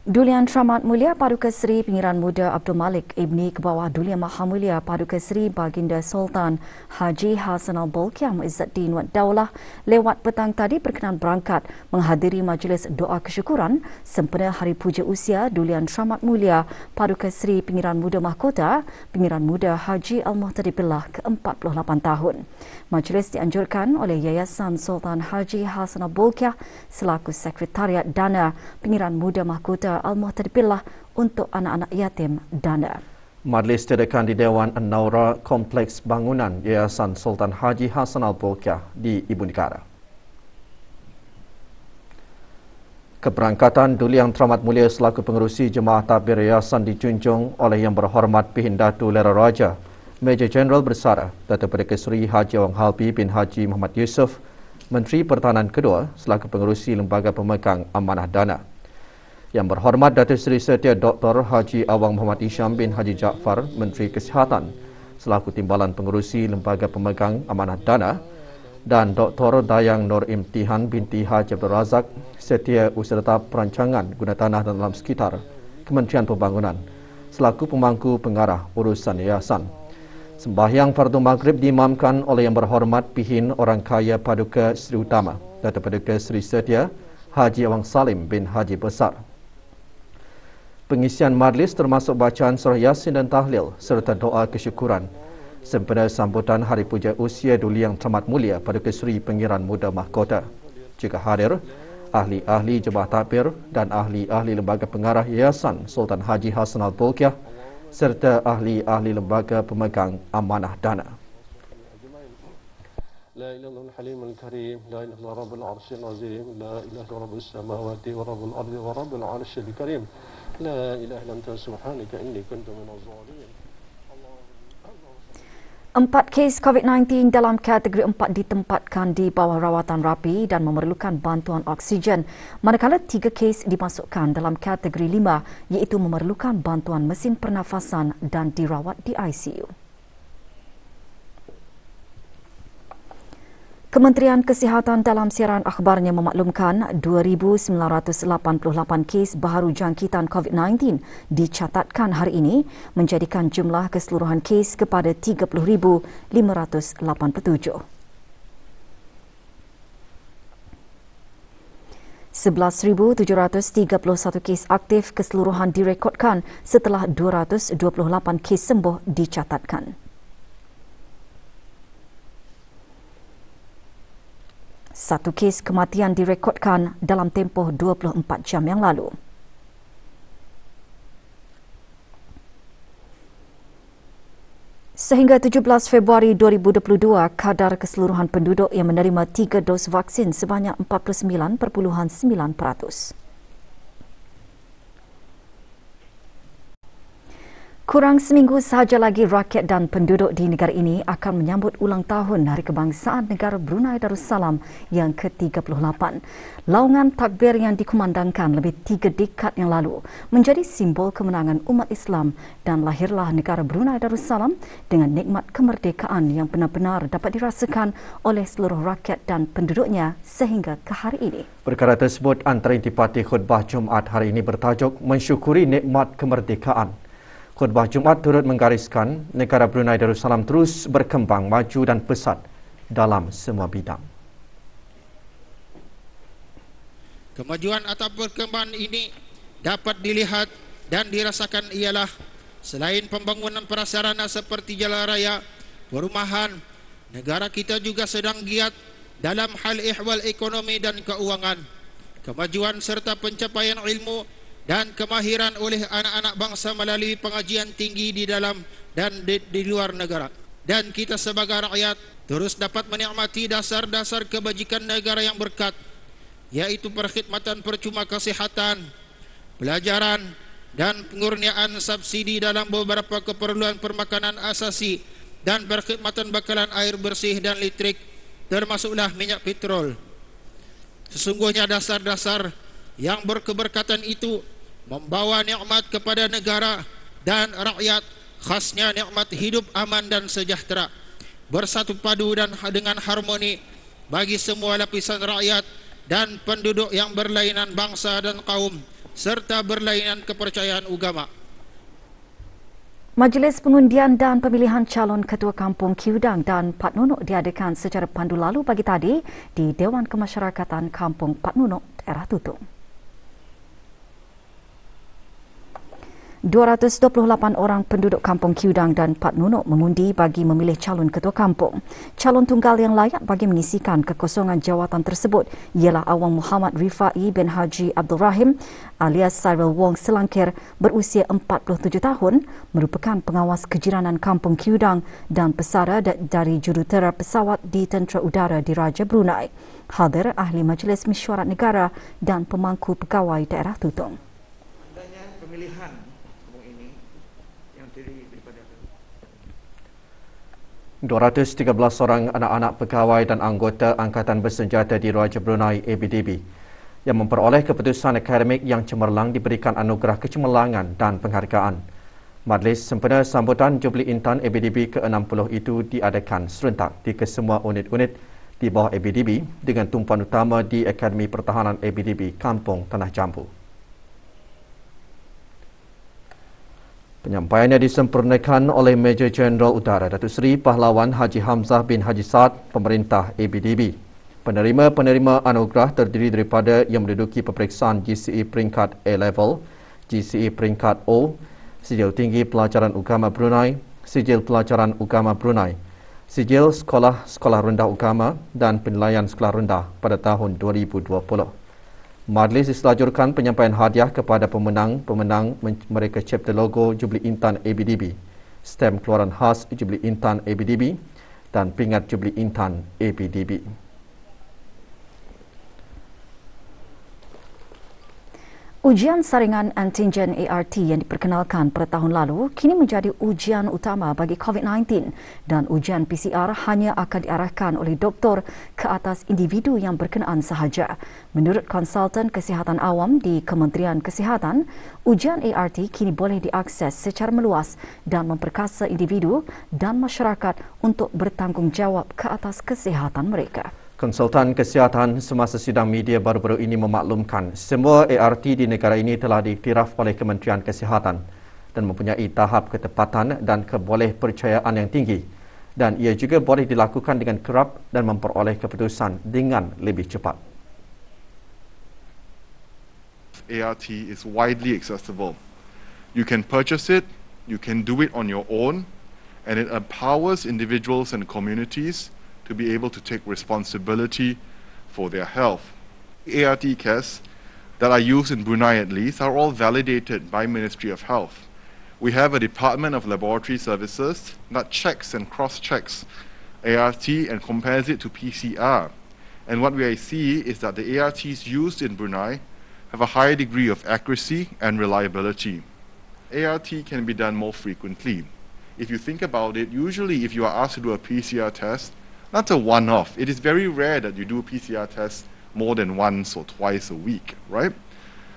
Dulian Teramat Mulia Paduka Seri Pengiran Muda Abdul Malik Ibni Kebawah Dulian Maha Mulia Paduka Seri Baginda Sultan Haji Hassanal Bolkiah Muizzaddin Wad Daulah lewat petang tadi berkenan berangkat menghadiri majlis doa kesyukuran sempena Hari Puja Usia Dulian Teramat Mulia Paduka Seri Pengiran Muda Mahkota Pengiran Muda Haji Al-Muhtadi Billah ke-48 tahun. Majlis dianjurkan oleh Yayasan Sultan Haji Hassanal Bolkiah selaku Sekretariat Dana Pengiran Muda Mahkota Al-Muhtadi Billah untuk anak-anak yatim dana. Majlis diadakan di Dewan An-Naura Kompleks Bangunan Yayasan Sultan Haji Hassanal Bolkiah di Ibu Negara. Keberangkatan Dulian Teramat Mulia selaku pengerusi Jemaah Tabir Yayasan dijunjung oleh Yang Berhormat Pihin Datu Lera Raja Major Jeneral Bersara Datuk Paduka Seri Haji Awang Halbi bin Haji Muhammad Yusof, Menteri Pertahanan kedua selaku pengerusi Lembaga Pemegang Amanah Dana. Yang Berhormat Datuk Seri Setia Dr. Haji Awang Muhammad Isham bin Haji Jaafar, Menteri Kesihatan selaku Timbalan Pengerusi Lembaga Pemegang Amanah Dana, dan Dr. Dayang Nur Imtihan binti Haji Abdul Razak, Setia Usaha Perancangan Guna Tanah dan Alam Sekitar, Kementerian Pembangunan selaku Pemangku Pengarah Urusan Yayasan. Sembahyang Fardu Maghrib diimamkan oleh Yang Berhormat Pihin Orang Kaya Paduka Seri Utama Datuk Paduka Seri Setia Haji Awang Salim bin Haji Besar. Pengisian majlis termasuk bacaan surah Yasin dan tahlil serta doa kesyukuran sempena sambutan Hari Puja Usia Dulian Teramat Mulia Paduka Seri Pengiran Muda Mahkota. Juga hadir ahli-ahli Jemaah Tabir dan ahli-ahli Lembaga Pengarah Yayasan Sultan Haji Hassanal Bolkiah serta ahli-ahli Lembaga Pemegang Amanah Dana. La ilaha illallah al-halimul karim, la ilaha illallah rabbul arsyil azim, la ilaha illallah rabbus samawati wa rabbul ardi wa rabbul arsyil karim, la ilaha illa anta subhanaka inni kuntu minaz zalimin. 4 kes COVID-19 dalam kategori 4 ditempatkan di bawah rawatan rapi dan memerlukan bantuan oksigen, manakala 3 kes dimasukkan dalam kategori 5 iaitu memerlukan bantuan mesin pernafasan dan dirawat di ICU. Kementerian Kesihatan dalam siaran akhbarnya memaklumkan 2,988 kes baharu jangkitan COVID-19 dicatatkan hari ini, menjadikan jumlah keseluruhan kes kepada 30,587. 11,731 kes aktif keseluruhan direkodkan setelah 228 kes sembuh dicatatkan. Satu kes kematian direkodkan dalam tempoh 24 jam yang lalu. Sehingga 17 Februari 2022, kadar keseluruhan penduduk yang menerima 3 dos vaksin sebanyak 49.9%. Kurang seminggu sahaja lagi rakyat dan penduduk di negara ini akan menyambut ulang tahun Hari Kebangsaan Negara Brunei Darussalam yang ke-38. Laungan takbir yang dikumandangkan lebih 3 dekad yang lalu menjadi simbol kemenangan umat Islam dan lahirlah negara Brunei Darussalam dengan nikmat kemerdekaan yang benar-benar dapat dirasakan oleh seluruh rakyat dan penduduknya sehingga ke hari ini. Perkara tersebut antara intipati khutbah Jumaat hari ini bertajuk Mensyukuri Nikmat Kemerdekaan. Khutbah Jumaat turut menggariskan negara Brunei Darussalam terus berkembang, maju dan pesat dalam semua bidang. Kemajuan atau perkembangan ini dapat dilihat dan dirasakan ialah selain pembangunan prasarana seperti jalan raya, perumahan, negara kita juga sedang giat dalam hal ihwal ekonomi dan keuangan. Kemajuan serta pencapaian ilmu dan kemahiran oleh anak-anak bangsa melalui pengajian tinggi di dalam dan di luar negara. Dan kita sebagai rakyat terus dapat menikmati dasar-dasar kebajikan negara yang berkat, yaitu perkhidmatan percuma kesihatan, pelajaran dan pengurniaan subsidi dalam beberapa keperluan permakanan asasi dan perkhidmatan bekalan air bersih dan listrik, termasuklah minyak petrol. Sesungguhnya dasar-dasar yang berkeberkatan itu membawa nikmat kepada negara dan rakyat, khasnya nikmat hidup aman dan sejahtera, bersatu padu dan dengan harmoni bagi semua lapisan rakyat dan penduduk yang berlainan bangsa dan kaum serta berlainan kepercayaan agama. Majlis pengundian dan pemilihan calon Ketua Kampung Kiudang dan Pat Nunuk diadakan secara pandu lalu pagi tadi di Dewan Kemasyarakatan Kampung Pat Nunuk, daerah Tutung. 228 orang penduduk Kampung Kiudang dan Pat Nunuk mengundi bagi memilih calon ketua kampung. Calon tunggal yang layak bagi mengisikan kekosongan jawatan tersebut ialah Awang Muhammad Rifai bin Haji Abdul Rahim alias Cyril Wong Selangkir berusia 47 tahun, merupakan pengawas kejiranan Kampung Kiudang dan pesara dari jurutera pesawat di Tentera Udara di Raja Brunei. Hadir ahli Majlis Mesyuarat Negara dan pemangku pegawai daerah Tutung. Pemilihan 213 orang anak-anak pegawai dan anggota Angkatan Bersenjata di Raja Brunei ABDB yang memperoleh keputusan akademik yang cemerlang diberikan anugerah kecemerlangan dan penghargaan. Majlis sempena sambutan Jubli Intan ABDB ke-60 itu diadakan serentak di kesemua unit-unit di bawah ABDB dengan tumpuan utama di Akademi Pertahanan ABDB Kampung Tanah Jambu. Penyampaiannya disempurnakan oleh Major Jeneral Udara Datuk Seri Pahlawan Haji Hamzah bin Haji Saad, Pemerintah ABDB. Penerima-penerima anugerah terdiri daripada yang menduduki peperiksaan GCE peringkat A-Level, GCE peringkat O, Sijil Tinggi Pelajaran Agama Brunei, Sijil Pelajaran Agama Brunei, Sijil Sekolah Rendah Agama dan Penilaian Sekolah Rendah pada tahun 2020. Majlis diselajurkan penyampaian hadiah kepada pemenang mereka chapter logo Jubli Intan ABDB, stem keluaran khas Jubli Intan ABDB dan pingat Jubli Intan ABDB. Ujian saringan antigen ART yang diperkenalkan pada tahun lalu kini menjadi ujian utama bagi COVID-19 dan ujian PCR hanya akan diarahkan oleh doktor ke atas individu yang berkenaan sahaja. Menurut konsultan kesihatan awam di Kementerian Kesihatan, ujian ART kini boleh diakses secara meluas dan memperkasa individu dan masyarakat untuk bertanggungjawab ke atas kesihatan mereka. Konsultan Kesihatan semasa sidang media baru-baru ini memaklumkan semua ART di negara ini telah diiktiraf oleh Kementerian Kesihatan dan mempunyai tahap ketepatan dan kebolehpercayaan yang tinggi, dan ia juga boleh dilakukan dengan kerap dan memperoleh keputusan dengan lebih cepat. ART is widely accessible. You can purchase it, you can do it on your own, and it empowers individuals and communities to be able to take responsibility for their health. ART tests that are used in Brunei at least are all validated by Ministry of Health. We have a Department of Laboratory Services that checks and cross-checks ART and compares it to PCR. And what we see is that the ARTs used in Brunei have a high degree of accuracy and reliability. ART can be done more frequently. If you think about it, usually if you are asked to do a PCR test, that's a one-off. It is very rare that you do a PCR test more than once or twice a week, right?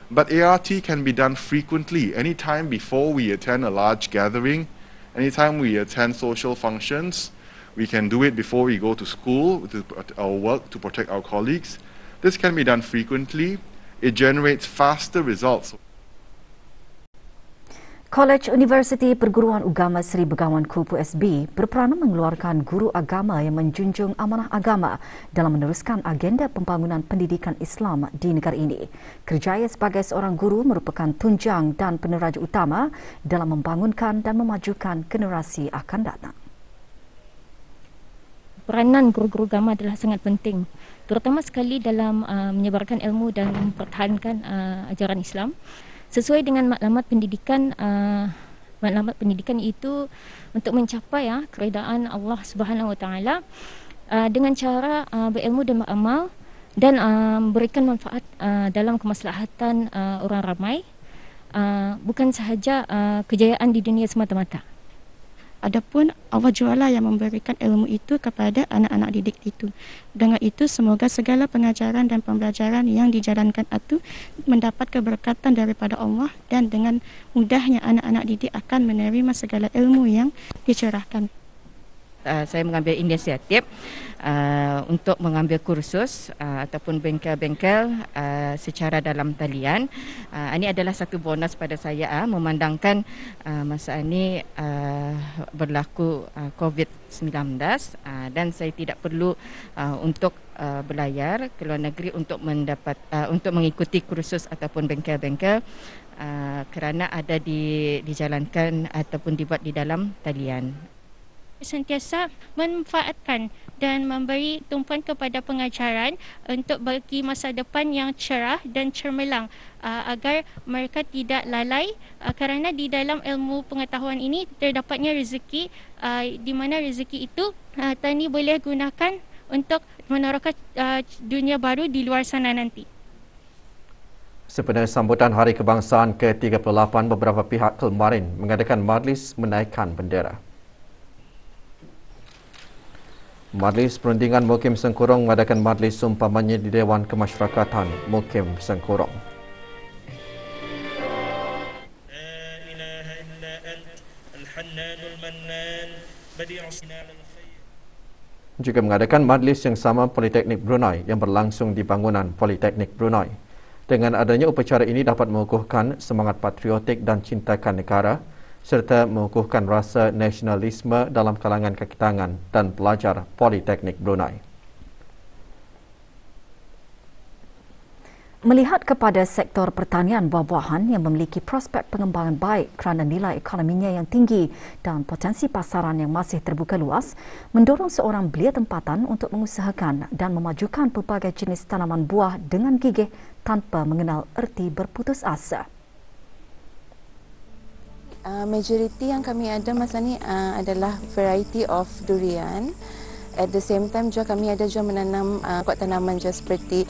But ART can be done frequently, anytime before we attend a large gathering, anytime we attend social functions. We can do it before we go to school, to our work, to protect our colleagues. This can be done frequently. It generates faster results. Kolej Universiti Perguruan Agama Seri Begawan Kupu SB berperanan mengeluarkan guru agama yang menjunjung amanah agama dalam meneruskan agenda pembangunan pendidikan Islam di negara ini. Kerjaya sebagai seorang guru merupakan tunjang dan peneraja utama dalam membangunkan dan memajukan generasi akan datang. Peranan guru-guru agama adalah sangat penting, terutama sekali dalam menyebarkan ilmu dan mempertahankan ajaran Islam. Sesuai dengan maklumat pendidikan itu untuk mencapai keredaan Allah Subhanahu Wa Taala dengan cara berilmu dan beramal dan memberikan manfaat dalam kemaslahatan orang ramai, bukan sahaja kejayaan di dunia semata-mata. Adapun Allah Juala yang memberikan ilmu itu kepada anak-anak didik itu. Dengan itu semoga segala pengajaran dan pembelajaran yang dijalankan itu mendapat keberkatan daripada Allah dan dengan mudahnya anak-anak didik akan menerima segala ilmu yang dicerahkan. saya mengambil inisiatif untuk mengambil kursus ataupun bengkel-bengkel secara dalam talian. Ini adalah satu bonus pada saya memandangkan masa ini berlaku COVID-19 dan saya tidak perlu untuk berlayar ke luar negeri untuk mengikuti kursus ataupun bengkel-bengkel kerana ada dijalankan ataupun dibuat di dalam talian. Sentiasa memanfaatkan dan memberi tumpuan kepada pengajaran untuk bagi masa depan yang cerah dan cemerlang agar mereka tidak lalai kerana di dalam ilmu pengetahuan ini terdapatnya rezeki di mana rezeki itu tani boleh gunakan untuk menorehkan dunia baru di luar sana nanti. Sempena sambutan Hari Kebangsaan ke-38, beberapa pihak kemarin mengadakan majlis menaikkan bendera. Majlis Perundingan Mukim Sengkurong mengadakan majlis umpamanya di Dewan Kemasyarakatan Mukim Sengkurong. Juga mengadakan majlis yang sama Politeknik Brunei yang berlangsung di bangunan Politeknik Brunei. Dengan adanya upacara ini dapat mengukuhkan semangat patriotik dan cintakan negara serta mengukuhkan rasa nasionalisme dalam kalangan kaki tangan dan pelajar Politeknik Brunei. Melihat kepada sektor pertanian buah-buahan yang memiliki prospek pengembangan baik kerana nilai ekonominya yang tinggi dan potensi pasaran yang masih terbuka luas, mendorong seorang belia tempatan untuk mengusahakan dan memajukan pelbagai jenis tanaman buah dengan gigih tanpa mengenal erti berputus asa. Majoriti yang kami ada masa ni adalah variety of durian. At the same time juga kami ada juga menanam tanaman juga seperti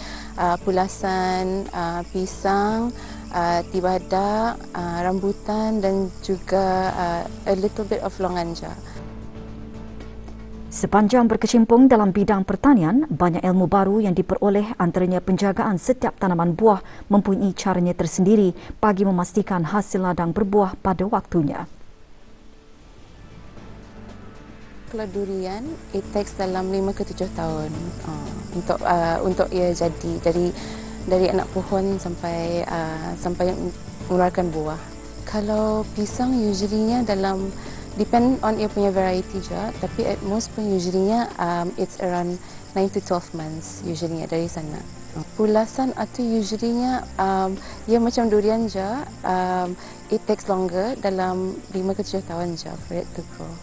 pulasan, pisang, tibadak, rambutan dan juga a little bit of longan. Sepanjang berkecimpung dalam bidang pertanian, banyak ilmu baru yang diperoleh antaranya penjagaan setiap tanaman buah mempunyai caranya tersendiri bagi memastikan hasil ladang berbuah pada waktunya. Kalau durian, it takes dalam 5 ke 7 tahun untuk ia jadi dari anak pohon sampai mengeluarkan buah. Kalau pisang usually-nya dalam depend on ia punya variety je, tapi at most pun usually-nya it's around 9 to 12 months usually-nya dari sana. Pulasan atau usually-nya ia macam durian je, it takes longer dalam 5 ke 7 tahun je for it to grow.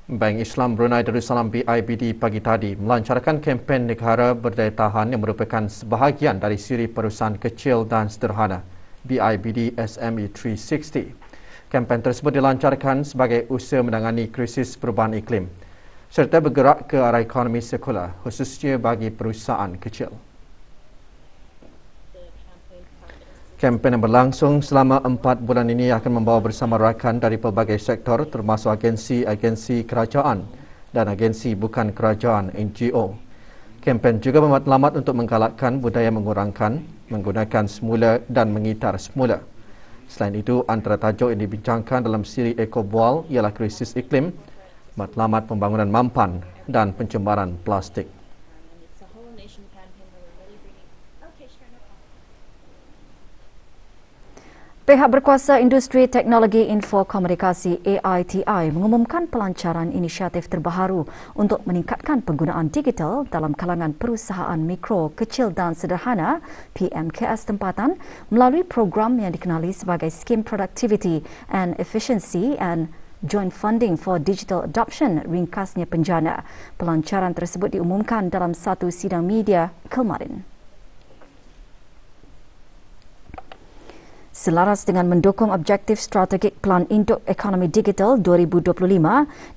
Bank Islam Brunei Darussalam BIBD pagi tadi melancarkan kempen negara berdaya tahan yang merupakan sebahagian dari siri perusahaan kecil dan sederhana BIBD SME 360. Kempen tersebut dilancarkan sebagai usaha menangani krisis perubahan iklim serta bergerak ke arah ekonomi sekular khususnya bagi perusahaan kecil. Kempen yang berlangsung selama 4 bulan ini akan membawa bersama rakan dari pelbagai sektor termasuk agensi-agensi kerajaan dan agensi bukan kerajaan NGO. Kempen juga bermatlamat untuk menggalakkan budaya mengurangkan, menggunakan semula dan mengitar semula. Selain itu, antara tajuk yang dibincangkan dalam siri Ekobual ialah krisis iklim, matlamat pembangunan mampan dan pencemaran plastik. Pihak berkuasa industri teknologi info komunikasi AITI mengumumkan pelancaran inisiatif terbaru untuk meningkatkan penggunaan digital dalam kalangan perusahaan mikro, kecil dan sederhana PMKS tempatan melalui program yang dikenali sebagai Scheme Productivity and Efficiency and Joint Funding for Digital Adoption, ringkasnya Penjana. Pelancaran tersebut diumumkan dalam satu sidang media kemarin. Selaras dengan mendukung objektif strategik Plan Induk Ekonomi Digital 2025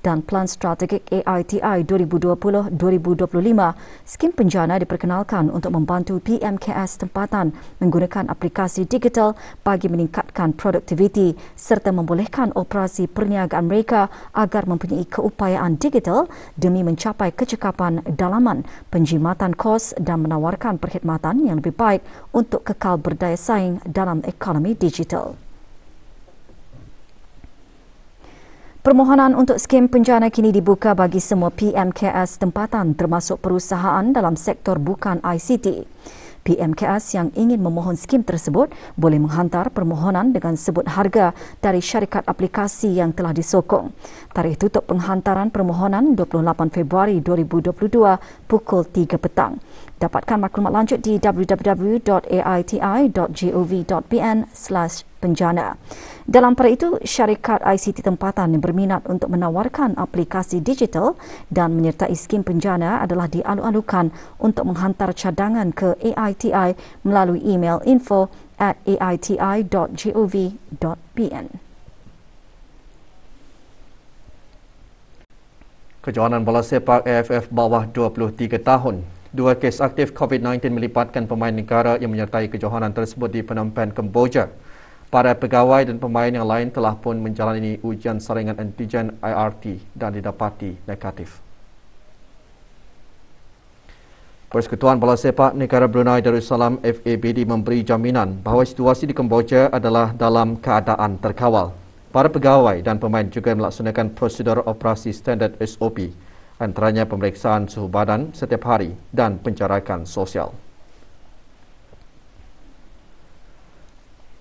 dan Plan Strategik AITI 2020-2025, skim Penjana diperkenalkan untuk membantu PMKS tempatan menggunakan aplikasi digital bagi meningkatkan produktiviti serta membolehkan operasi perniagaan mereka agar mempunyai keupayaan digital demi mencapai kecekapan dalaman, penjimatan kos dan menawarkan perkhidmatan yang lebih baik untuk kekal berdaya saing dalam ekonomi digital. Permohonan untuk skim penjana kini dibuka bagi semua PMKS tempatan termasuk perusahaan dalam sektor bukan ICT. PMKS yang ingin memohon skim tersebut boleh menghantar permohonan dengan sebut harga dari syarikat aplikasi yang telah disokong. Tarikh tutup penghantaran permohonan 28 Februari 2022 pukul 3 petang. Dapatkan maklumat lanjut di www.aiti.gov.pn/penjana. Dalam pada itu, syarikat ICT tempatan yang berminat untuk menawarkan aplikasi digital dan menyertai skim penjana adalah dialu-alukan untuk menghantar cadangan ke AITI melalui email info@aiti.gov.pn. Kejohanan bola sepak AFF bawah 23 tahun. 2 kes aktif COVID-19 melibatkan pemain negara yang menyertai kejohanan tersebut di Phnom Penh, Kemboja. Para pegawai dan pemain yang lain telah pun menjalani ujian saringan antigen IRT dan didapati negatif. Persekutuan Bola Sepak Negara Brunei Darussalam FABD memberi jaminan bahawa situasi di Kemboja adalah dalam keadaan terkawal. Para pegawai dan pemain juga melaksanakan prosedur operasi standard SOP, antaranya pemeriksaan suhu badan setiap hari dan penjarakan sosial.